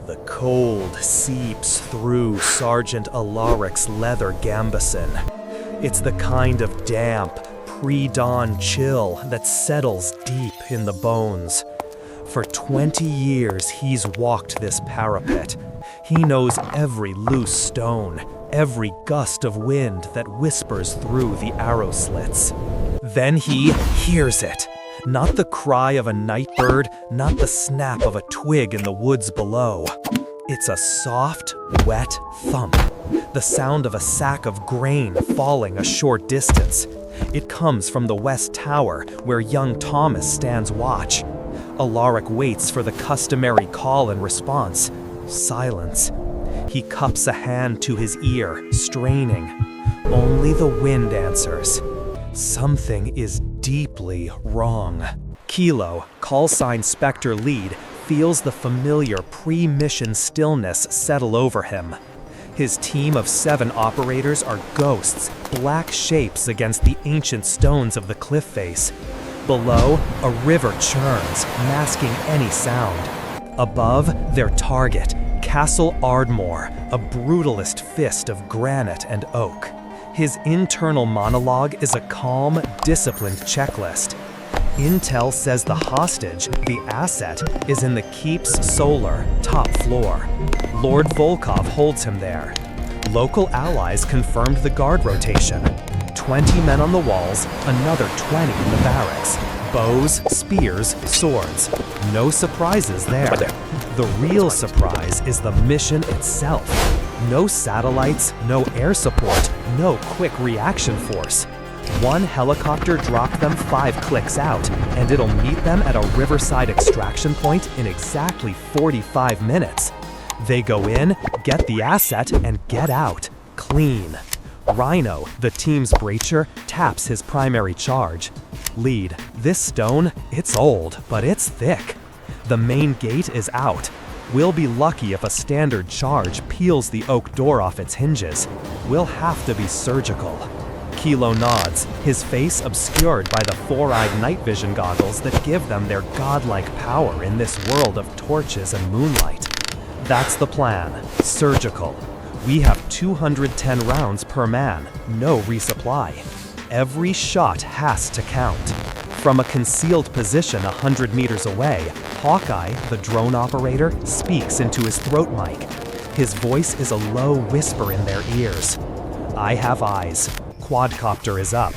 The cold seeps through Sergeant Alaric's leather gambeson. It's the kind of damp, pre-dawn chill that settles deep in the bones. For 20 years, he's walked this parapet. He knows every loose stone, every gust of wind that whispers through the arrow slits. Then he hears it. Not the cry of a night bird, not the snap of a twig in the woods below. It's a soft, wet thump, the sound of a sack of grain falling a short distance. It comes from the west tower, where young Thomas stands watch. Alaric waits for the customary call and response. Silence. He cups a hand to his ear, straining. Only the wind answers. Something is deeply wrong. Kilo, call sign Spectre Lead, feels the familiar pre-mission stillness settle over him. His team of 7 operators are ghosts, black shapes against the ancient stones of the cliff face. Below, a river churns, masking any sound. Above, their target, Castle Ardmore, a brutalist fist of granite and oak. His internal monologue is a calm, disciplined checklist. Intel says the hostage, the asset, is in the keep's solar, top floor. Lord Volkov holds him there. Local allies confirmed the guard rotation. 20 men on the walls, another 20 in the barracks. Bows, spears, swords. No surprises there. The real surprise is the mission itself. No satellites, no air support, no quick reaction force. One helicopter dropped them 5 clicks out, and it'll meet them at a riverside extraction point in exactly 45 minutes. They go in, get the asset, and get out. Clean. Rhino, the team's breacher, taps his primary charge. Lead, this stone, it's old, but it's thick. The main gate is out. We'll be lucky if a standard charge peels the oak door off its hinges. We'll have to be surgical. Kilo nods, his face obscured by the 4-eyed night vision goggles that give them their godlike power in this world of torches and moonlight. That's the plan. Surgical. We have 210 rounds per man, no resupply. Every shot has to count. From a concealed position 100 meters away, Hawkeye, the drone operator, speaks into his throat mic. His voice is a low whisper in their ears. I have eyes. Quadcopter is up.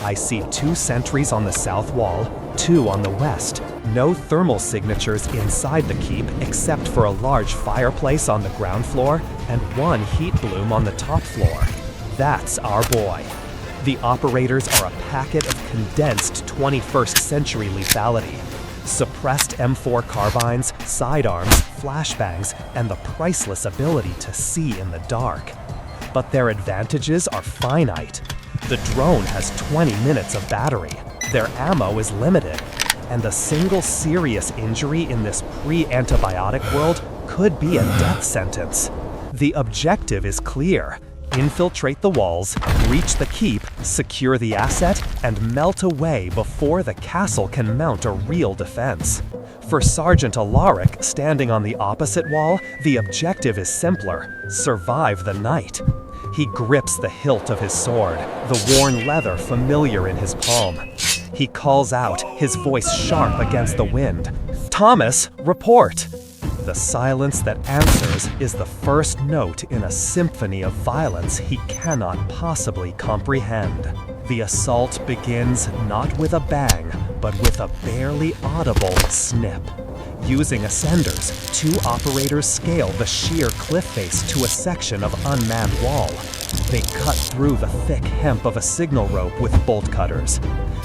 I see 2 sentries on the south wall, 2 on the west. No thermal signatures inside the keep except for a large fireplace on the ground floor and 1 heat bloom on the top floor. That's our boy. The operators are a packet of condensed 21st century lethality. Suppressed M4 carbines, sidearms, flashbangs, and the priceless ability to see in the dark. But their advantages are finite. The drone has 20 minutes of battery. Their ammo is limited. And a single serious injury in this pre-antibiotic world could be a death sentence. The objective is clear. Infiltrate the walls, breach the keep, secure the asset, and melt away before the castle can mount a real defense. For Sergeant Alaric, standing on the opposite wall, the objective is simpler: survive the night. He grips the hilt of his sword, the worn leather familiar in his palm. He calls out, his voice sharp against the wind. Thomas, report! The silence that answers is the first note in a symphony of violence he cannot possibly comprehend. The assault begins not with a bang, but with a barely audible snip. Using ascenders, 2 operators scale the sheer cliff face to a section of unmanned wall. They cut through the thick hemp of a signal rope with bolt cutters.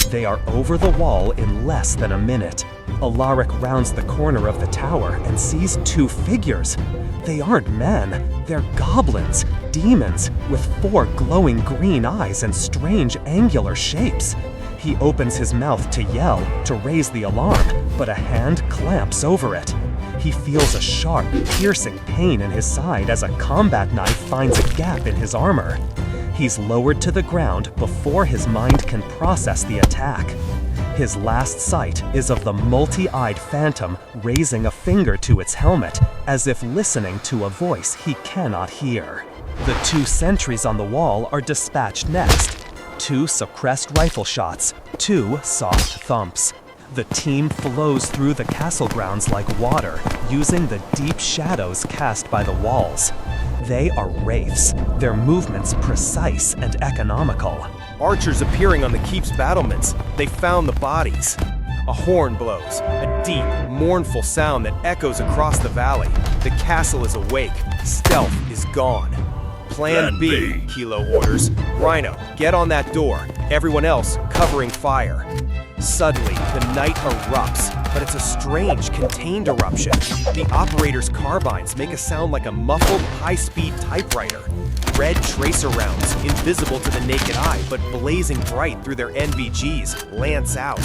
They are over the wall in less than a minute. Alaric rounds the corner of the tower and sees 2 figures. They aren't men, they're goblins, demons, with 4 glowing green eyes and strange angular shapes. He opens his mouth to yell, to raise the alarm, but a hand clamps over it. He feels a sharp, piercing pain in his side as a combat knife finds a gap in his armor. He's lowered to the ground before his mind can process the attack. His last sight is of the multi-eyed phantom raising a finger to its helmet, as if listening to a voice he cannot hear. The 2 sentries on the wall are dispatched next. 2 suppressed rifle shots, 2 soft thumps. The team flows through the castle grounds like water, using the deep shadows cast by the walls. They are wraiths, their movements precise and economical. Archers appearing on the keep's battlements. They found the bodies. A horn blows, a deep, mournful sound that echoes across the valley. The castle is awake. Stealth is gone. Plan B, Kilo orders. Rhino, get on that door. Everyone else, covering fire. Suddenly, the night erupts, but it's a strange, contained eruption. The operator's carbines make a sound like a muffled, high-speed typewriter. Red tracer rounds, invisible to the naked eye, but blazing bright through their NVGs, lance out.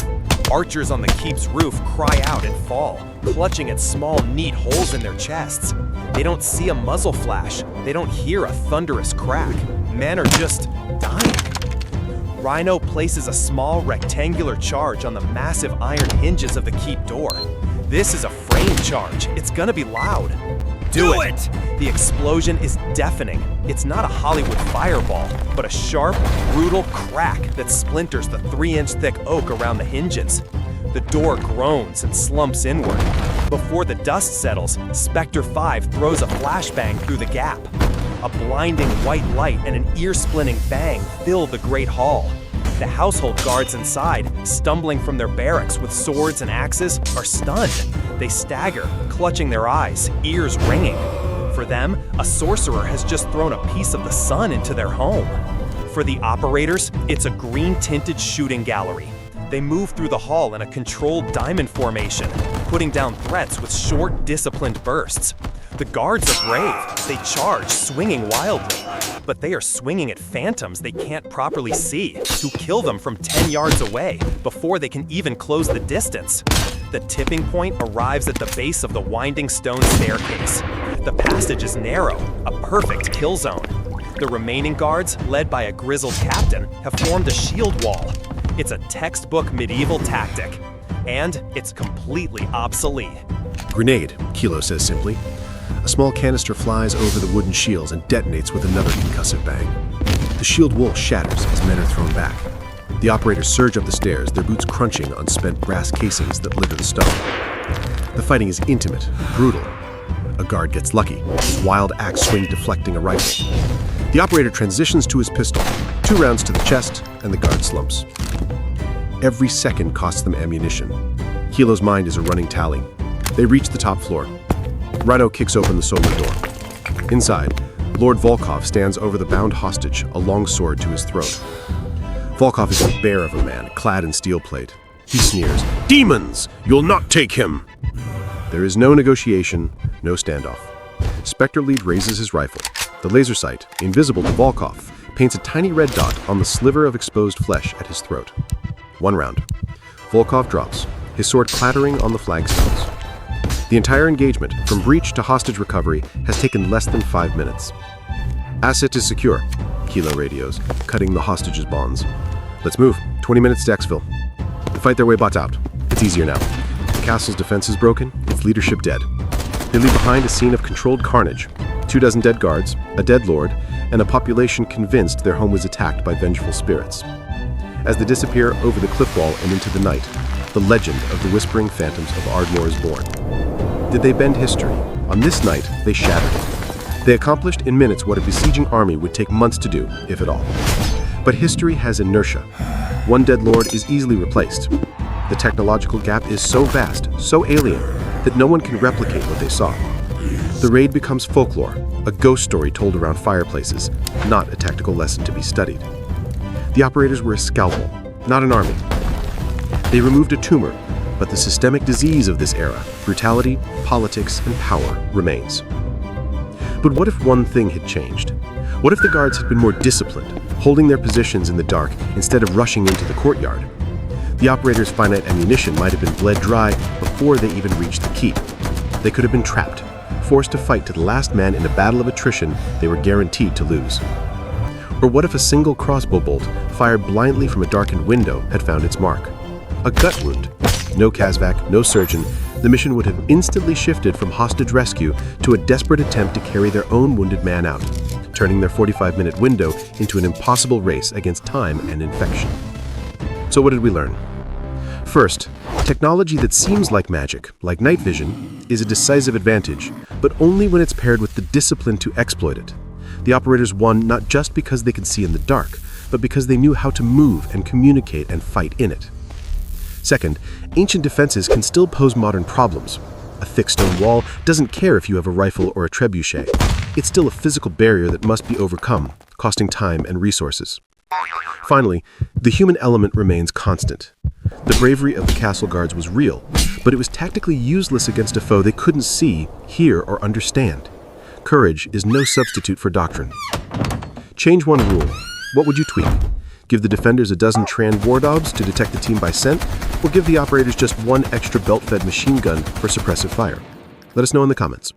Archers on the keep's roof cry out and fall, clutching at small, neat holes in their chests. They don't see a muzzle flash. They don't hear a thunderous crack. Men are just dying. Rhino places a small rectangular charge on the massive iron hinges of the keep door. This is a frame charge. It's gonna be loud. Do it! The explosion is deafening. It's not a Hollywood fireball, but a sharp, brutal crack that splinters the 3-inch thick oak around the hinges. The door groans and slumps inward. Before the dust settles, Spectre 5 throws a flashbang through the gap. A blinding white light and an ear-splitting bang fill the great hall. The household guards inside, stumbling from their barracks with swords and axes, are stunned. They stagger, clutching their eyes, ears ringing. For them, a sorcerer has just thrown a piece of the sun into their home. For the operators, it's a green-tinted shooting gallery. They move through the hall in a controlled diamond formation, putting down threats with short, disciplined bursts. The guards are brave. They charge, swinging wildly. But they are swinging at phantoms they can't properly see, who kill them from 10 yards away before they can even close the distance. The tipping point arrives at the base of the winding stone staircase. The passage is narrow, a perfect kill zone. The remaining guards, led by a grizzled captain, have formed a shield wall. It's a textbook medieval tactic, and it's completely obsolete. Grenade, Kilo says simply. A small canister flies over the wooden shields and detonates with another concussive bang. The shield wall shatters as men are thrown back. The operators surge up the stairs, their boots crunching on spent brass casings that litter the stone. The fighting is intimate, brutal. A guard gets lucky, his wild axe swing deflecting a rifle. The operator transitions to his pistol, 2 rounds to the chest, and the guard slumps. Every second costs them ammunition. Kilo's mind is a running tally. They reach the top floor. Rhino kicks open the solar door. Inside, Lord Volkov stands over the bound hostage, a long sword to his throat. Volkov is a bear of a man, clad in steel plate. He sneers, "Demons! You'll not take him!" There is no negotiation, no standoff. Spectre Lead raises his rifle. The laser sight, invisible to Volkov, paints a tiny red dot on the sliver of exposed flesh at his throat. 1 round. Volkov drops, his sword clattering on the flagstones. The entire engagement, from breach to hostage recovery, has taken less than 5 minutes. Asset is secure, Kilo radios, cutting the hostage's bonds. Let's move. 20 minutes to exfil. They fight their way bot out. It's easier now. The castle's defense is broken, its leadership dead. They leave behind a scene of controlled carnage. 24 dead guards, a dead lord, and a population convinced their home was attacked by vengeful spirits. As they disappear over the cliff wall and into the night, the legend of the whispering phantoms of Ardmore is born. Did they bend history? On this night, they shattered it. They accomplished in minutes what a besieging army would take months to do, if at all. But history has inertia. 1 dead lord is easily replaced. The technological gap is so vast, so alien, that no one can replicate what they saw. The raid becomes folklore, a ghost story told around fireplaces, not a tactical lesson to be studied. The operators were a scalpel, not an army. They removed a tumor, but the systemic disease of this era, brutality, politics, and power, remains. But what if one thing had changed? What if the guards had been more disciplined, holding their positions in the dark instead of rushing into the courtyard? The operators' finite ammunition might have been bled dry before they even reached the keep. They could have been trapped, forced to fight to the last man in a battle of attrition they were guaranteed to lose. Or what if a single crossbow bolt, fired blindly from a darkened window, had found its mark? A gut wound. No Kazvac, no surgeon, the mission would have instantly shifted from hostage rescue to a desperate attempt to carry their own wounded man out, turning their 45-minute window into an impossible race against time and infection. So what did we learn? First, technology that seems like magic, like night vision, is a decisive advantage, but only when it's paired with the discipline to exploit it. The operators won not just because they could see in the dark, but because they knew how to move and communicate and fight in it. Second, ancient defenses can still pose modern problems. A thick stone wall doesn't care if you have a rifle or a trebuchet. It's still a physical barrier that must be overcome, costing time and resources. Finally, the human element remains constant. The bravery of the castle guards was real, but it was tactically useless against a foe they couldn't see, hear, or understand. Courage is no substitute for doctrine. Change one rule. What would you tweak? Give the defenders a dozen Tran war dogs to detect the team by scent, or give the operators just one extra belt-fed machine gun for suppressive fire? Let us know in the comments.